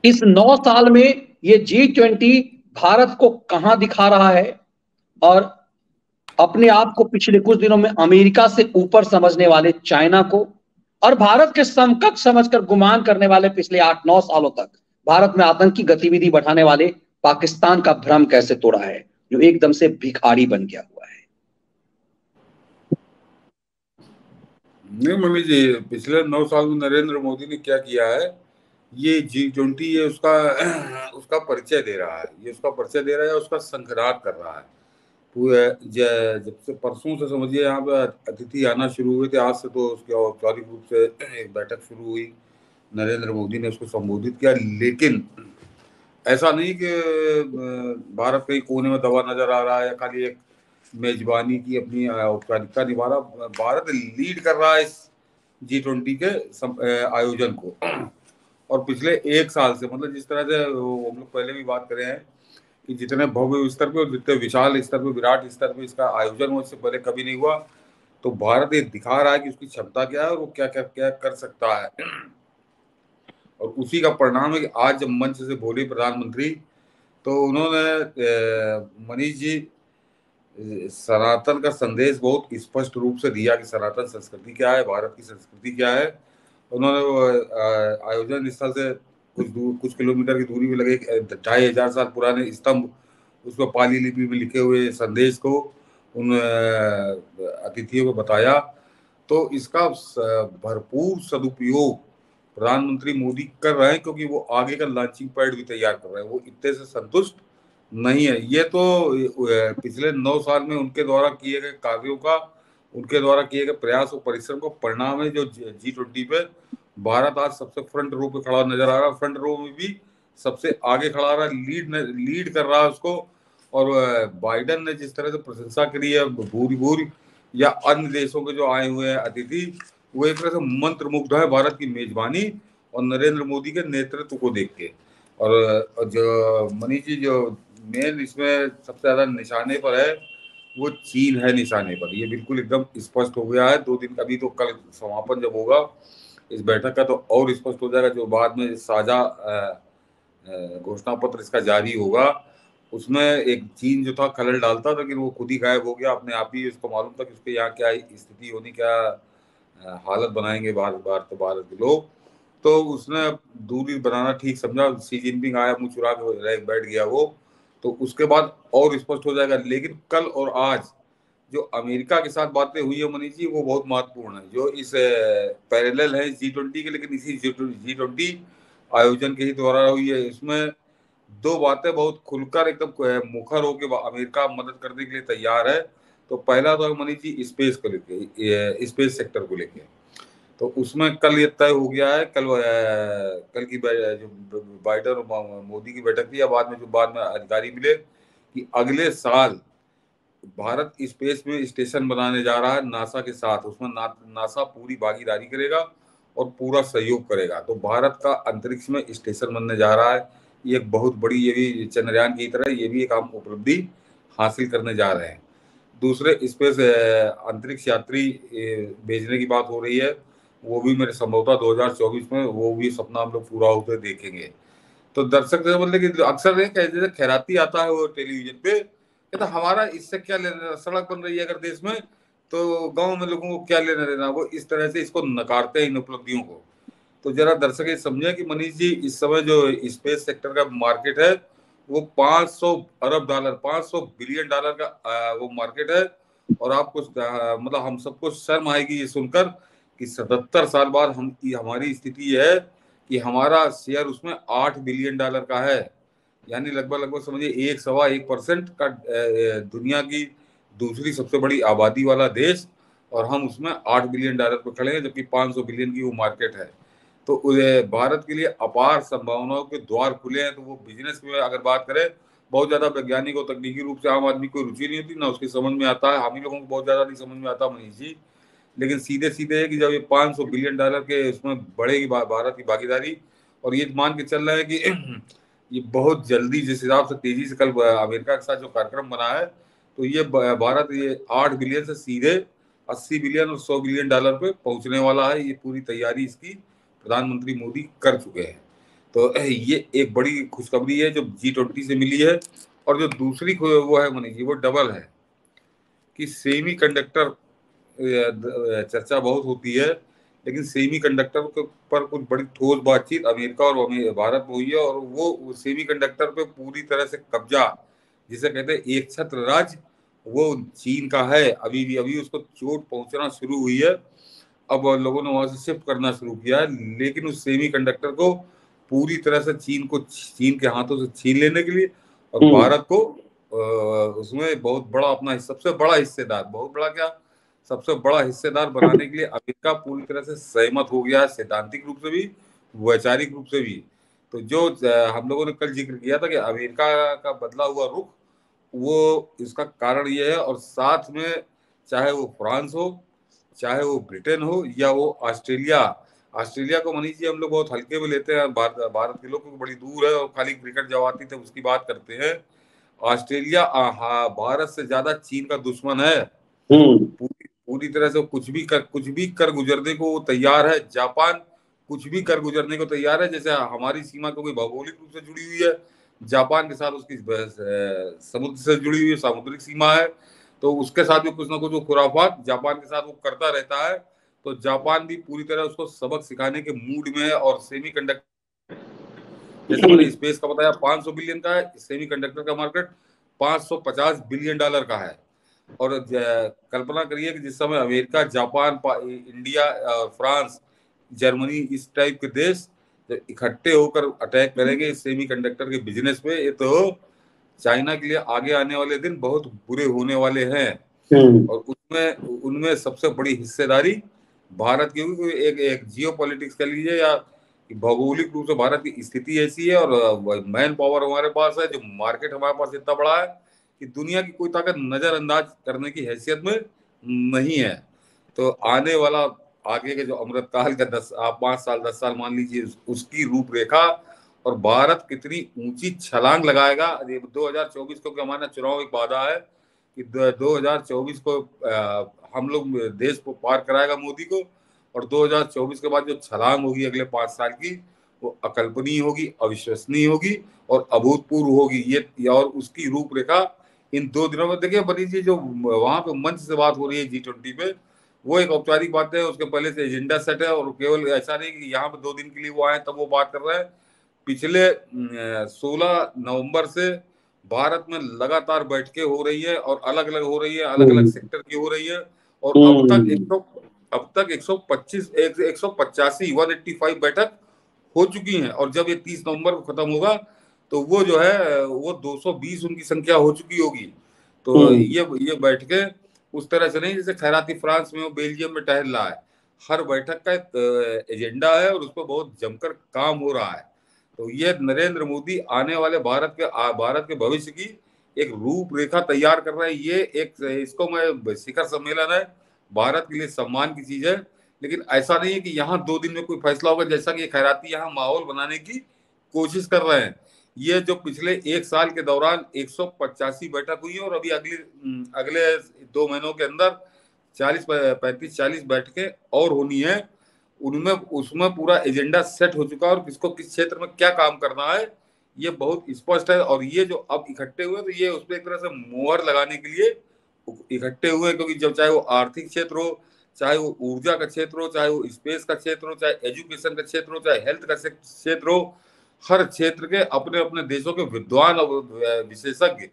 इस 9 साल में ये G20 भारत को कहां दिखा रहा है, और अपने आप को पिछले कुछ दिनों में अमेरिका से ऊपर समझने वाले चाइना को, और भारत के समकक्ष समझकर गुमान करने वाले पिछले 8-9 सालों तक भारत में आतंकी गतिविधि बढ़ाने वाले पाकिस्तान का भ्रम कैसे तोड़ा है, जो एकदम से भिखारी बन गया हुआ है। नहीं मनीष जी, पिछले 9 साल में नरेंद्र मोदी ने क्या किया है, ये G20 ये उसका उसका परिचय दे रहा है, ये उसका परिचय दे रहा है, उसका संकरात कर रहा है। पूरे जब से परसों से समझिए यहाँ पे अतिथि आना शुरू हुए थे, आज से तो उसके औपचारिक रूप से एक बैठक शुरू हुई, नरेंद्र मोदी ने उसको संबोधित किया। लेकिन ऐसा नहीं कि भारत कहीं कोने में दबा नजर आ रहा है या खाली एक मेजबानी की अपनी औपचारिकता निभा रहा। भारत लीड कर रहा है इस G20 के आयोजन को। और पिछले 1 साल से, मतलब जिस तरह से हम लोग पहले भी बात करें हैं कि जितने भव्य स्तर पे और जितने विशाल स्तर पे, विराट स्तर पे इसका आयोजन हो, इससे पहले कभी नहीं हुआ। तो भारत ये दिखा रहा है कि उसकी क्षमता क्या है और वो क्या क्या क्या कर सकता है। और उसी का परिणाम है कि आज जब मंच से बोले प्रधानमंत्री, तो उन्होंने मनीष जी सनातन का संदेश बहुत स्पष्ट रूप से दिया कि सनातन संस्कृति क्या है, भारत की संस्कृति क्या है। उन्होंने आयोजन स्थल से कुछ किलोमीटर की दूरी में लगे 2500 साल पुराने स्तंभ, उसको पाली लिपि में लिखे हुए संदेश को उन अतिथियों को बताया। तो इसका भरपूर सदुपयोग प्रधानमंत्री मोदी कर रहे हैं, क्योंकि वो आगे का लॉन्चिंग पैड भी तैयार कर रहे हैं। वो इतने से संतुष्ट नहीं है। ये तो पिछले 9 साल में उनके द्वारा किए गए कार्यों का, उनके द्वारा किए गए प्रयास और परिश्रम का परिणाम है, जो G20 पे भारत आज सबसे फ्रंट रो पे खड़ा नजर आ रहा है। फ्रंट रो में भी सबसे आगे खड़ा रहा है, लीड कर रहा है उसको। और बाइडन ने जिस तरह से प्रशंसा करी है भूरी भूरी, या अन्य देशों के जो आए हुए हैं अतिथि, वो एक तरह से मंत्र मुग्ध है भारत की मेजबानी और नरेंद्र मोदी के नेतृत्व को देख के। और जो मनीष जी, जो मेन इसमें सबसे ज्यादा निशाने पर है, वो चीन है निशाने पर। ये बिल्कुल एकदम स्पष्ट हो गया है। 2 दिन अभी तो कल समापन जब होगा इस बैठक का, तो और स्पष्ट हो जाएगा। जो बाद में साझा घोषणा पत्र इसका जारी होगा, उसमें एक चीन जो था खलल डालता, लेकिन वो खुद ही गायब हो गया अपने आप ही। उसको मालूम था कि उसके यहाँ क्या स्थिति होनी, क्या हालत बनाएंगे भारत के लोग। तो उसने दूरी बनाना ठीक समझा। शी जिनपिंग आया, मुंह चुरा के बैठ गया वो। तो उसके बाद और स्पष्ट हो जाएगा। लेकिन कल और आज जो अमेरिका के साथ बातें हुई है मनीष जी, वो बहुत महत्वपूर्ण है। जो इस पैरेलल है G20 के, लेकिन इसी G20 आयोजन के ही द्वारा हुई है। इसमें 2 बातें बहुत खुलकर एकदम मुखर होकर अमेरिका मदद करने के लिए तैयार है। तो पहला तो मनीष जी स्पेस को लेके, स्पेस सेक्टर को लेके, तो उसमें कल ये तय हो गया है। कल की जो बाइडन और मोदी की बैठक थी, या बाद में अधिकारी मिले कि अगले साल भारत स्पेस में स्टेशन बनाने जा रहा है नासा के साथ। उसमें नासा पूरी भागीदारी करेगा और पूरा सहयोग करेगा। तो भारत का अंतरिक्ष में स्टेशन बनने जा रहा है। ये एक बहुत बड़ी, ये भी चंद्रयान की तरह ये भी एक हम उपलब्धि हासिल करने जा रहे हैं। दूसरे स्पेस अंतरिक्ष यात्री भेजने की बात हो रही है, वो भी मेरे संभवतः 2024 में वो भी सपना हम लोग पूरा होते देखेंगे। तो दर्शक से बोलते कि अक्सर जैसे खैराती आता है वो टेलीविजन पे, कहता हमारा इससे क्या लेना, सड़क बन रही है अगर देश में तो गांव में लोगों को क्या लेना देना। वो इस तरह से इसको नकारते हैं इन उपलब्धियों को। तो जरा दर्शक ये समझे कि मनीष जी, इस समय जो स्पेस सेक्टर का मार्केट है, वो 500 अरब डॉलर, 500 बिलियन डॉलर का वो मार्केट है। और आपको मतलब हम सबको शर्म आएगी ये सुनकर कि 77 साल बाद हमारी स्थिति है कि हमारा शेयर उसमें 8 बिलियन डॉलर का है। यानी लगभग समझिए 1.25% का दुनिया की दूसरी सबसे बड़ी आबादी वाला देश, और हम उसमें 8 बिलियन डॉलर पर खड़े हैं, जबकि 500 बिलियन की वो मार्केट है। तो भारत के लिए अपार संभावनाओं के द्वार खुले हैं। तो वो बिजनेस में अगर बात करें, बहुत ज्यादा वैज्ञानिक और तकनीकी रूप से आम आदमी को रुचि नहीं होती, ना उसकी समझ में आता है। हम ही लोगों को बहुत ज्यादा नहीं समझ में आता मनीष जी। लेकिन सीधे सीधे है कि जब ये 500 बिलियन डॉलर के उसमें बढ़ेगी भारत की भागीदारी, और ये मान के चल रहे हैं कि ये बहुत जल्दी, जिस हिसाब से तेजी से कल अमेरिका के साथ जो कार्यक्रम बना है, तो ये भारत ये 8 बिलियन से सीधे 80 बिलियन और 100 बिलियन डॉलर पे पहुंचने वाला है। ये पूरी तैयारी इसकी प्रधानमंत्री मोदी कर चुके हैं। तो ये एक बड़ी खुशखबरी है जो G20 से मिली है। और जो दूसरी वो है मनीष जी, वो डबल है कि सेमी कंडक्टर चर्चा बहुत होती है, लेकिन सेमी कंडक्टर पर कुछ बड़ी ठोस बातचीत अमेरिका और भारत में हुई है, और वो सेमी कंडक्टर पे पूरी तरह से कब्जा, जिसे कहते हैं एक छत्र राज्य, वो चीन का है। अभी उसको चोट पहुंचना शुरू हुई है, अब लोगों ने वहां से शिफ्ट करना शुरू किया है, लेकिन उस सेमी कंडक्टर को पूरी तरह से चीन के हाथों से छीन लेने के लिए, और भारत को उसमें बहुत बड़ा अपना सबसे बड़ा हिस्सेदार, बहुत बड़ा क्या, सबसे बड़ा हिस्सेदार बनाने के लिए अमेरिका पूरी तरह से सहमत हो गया है, सैद्धांतिक रूप से भी, वैचारिक रूप से भी। तो जो हम लोगों ने कल जिक्र किया था कि अमेरिका का बदला हुआ रुख, वो इसका कारण ये है। और साथ में चाहे वो फ्रांस हो, चाहे वो ब्रिटेन हो, या वो ऑस्ट्रेलिया, ऑस्ट्रेलिया को मनीष जी हम लोग बहुत हल्के में लेते हैं, भारत के लोग बड़ी दूर है और खाली क्रिकेट जब आती थे उसकी बात करते हैं। ऑस्ट्रेलिया भारत से ज्यादा चीन का दुश्मन है, पूरी तरह से कुछ भी कर गुजरने को तैयार है। जापान कुछ भी कर गुजरने को तैयार है, जैसे हमारी सीमा को कोई भौगोलिक रूप से जुड़ी हुई है, जापान के साथ उसकी समुद्र से जुड़ी हुई सामुद्रिक सीमा है, तो उसके साथ भी कुछ ना कुछ वो खुराफात जापान के साथ वो करता रहता है। तो जापान भी पूरी तरह उसको सबक सिखाने के मूड में है। और सेमी कंडक्टर, जैसे मैंने स्पेस का बताया 500 बिलियन का है, सेमी कंडक्टर का मार्केट 550 बिलियन डॉलर का है। और कल्पना करिए कि जिस समय America, Japan, India, France, Germany, इस टाइप के देश इकट्ठे होकर अटैक करेंगे इस सेमी कंडक्टर के बिजनेस पे, ये तो चाइना के लिए आगे आने वाले दिन बहुत बुरे होने वाले हैं। और उसमें उनमें सबसे बड़ी हिस्सेदारी भारत की होगी। एक जियो पॉलिटिक्स कह लीजिए, या भौगोलिक रूप से भारत की स्थिति ऐसी है, और मैन पावर हमारे पास है, जो मार्केट हमारे पास इतना बड़ा है कि दुनिया की कोई ताकत नजरअंदाज करने की हैसियत में नहीं है। तो आने वाला आगे के जो अमृतकाल का 5 साल 10 साल मान लीजिए, उसकी रूपरेखा, और भारत कितनी ऊंची छलांग लगाएगा 2024 को, हमारा चुनाव एक वादा है कि 2024 को हम लोग देश को पार कराएगा मोदी को, और 2024 के बाद जो छलांग होगी अगले 5 साल की, वो अकल्पनीय होगी, अविश्वसनीय होगी और अभूतपूर्व होगी। ये और उसकी रूपरेखा इन 2 दिनों में देखिए बनी जी, जो वहां पे मंच से बात हो रही है G20 पे, वो एक औपचारिक बात है, उसके पहले से एजेंडा सेट है। और केवल ऐसा नहीं कि यहाँ पे 2 दिन के लिए वो आए तब वो बात कर रहे हैं। पिछले 16 नवंबर से भारत में लगातार बैठकें हो रही है, और अलग अलग हो रही है, अलग अलग सेक्टर की हो रही है। और अब तक 185 185 बैठक हो चुकी हैं। और जब ये 30 नवंबर को खत्म होगा तो वो जो है वो 220 उनकी संख्या हो चुकी होगी। तो ये बैठकें उस तरह से नहीं जैसे खैराती फ्रांस में, वो बेल्जियम में टहल रहा है। हर बैठक का एक एजेंडा है और उस पर बहुत जमकर काम हो रहा है। तो ये नरेंद्र मोदी आने वाले भारत के भविष्य की एक रूपरेखा तैयार कर रहे हैं। ये एक, इसको मैं शिखर सम्मेलन है, भारत के लिए सम्मान की चीज है। लेकिन ऐसा नहीं है कि यहाँ 2 दिन में कोई फैसला होगा, जैसा कि खैराती यहाँ माहौल बनाने की कोशिश कर रहे हैं। ये जो पिछले 1 साल के दौरान 185 बैठक हुई है, और अभी अगले 2 महीनों के अंदर 35-40 बैठकें और होनी है। उनमें उसमें पूरा एजेंडा सेट हो चुका है, और किसको किस क्षेत्र में क्या काम करना है ये बहुत स्पष्ट है। और ये जो अब इकट्ठे हुए, तो ये उस पर एक तरह से मोहर लगाने के लिए इकट्ठे हुए हैं। क्योंकि जब चाहे वो आर्थिक क्षेत्र हो, चाहे वो ऊर्जा का क्षेत्र हो, चाहे वो स्पेस का क्षेत्र हो, चाहे एजुकेशन का क्षेत्र हो, चाहे हेल्थ का क्षेत्र हो, हर क्षेत्र के अपने अपने देशों के विद्वान और विशेषज्ञ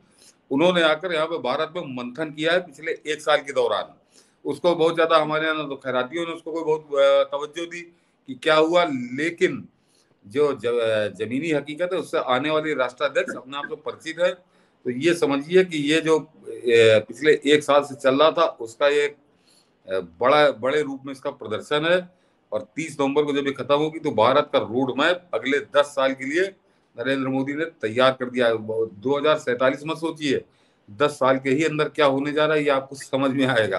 उन्होंने आकर यहाँ पे भारत में मंथन किया है पिछले 1 साल के दौरान। उसको बहुत ज्यादा हमारे यहाँ तो खैरातियों ने उसको कोई बहुत तवज्जो दी कि क्या हुआ। लेकिन जो जमीनी हकीकत है उससे आने वाली राष्ट्राध्यक्ष अपने आप को परिचित है। तो ये समझिए कि ये जो पिछले 1 साल से चल रहा था उसका ये बड़े रूप में इसका प्रदर्शन है। और 30 नवंबर को जब ये खत्म होगी तो भारत का रोड मैप अगले 10 साल के लिए नरेंद्र मोदी ने तैयार कर दिया है। 2047 मत सोचिए, 10 साल के ही अंदर क्या होने जा रहा है ये आपको समझ में आएगा।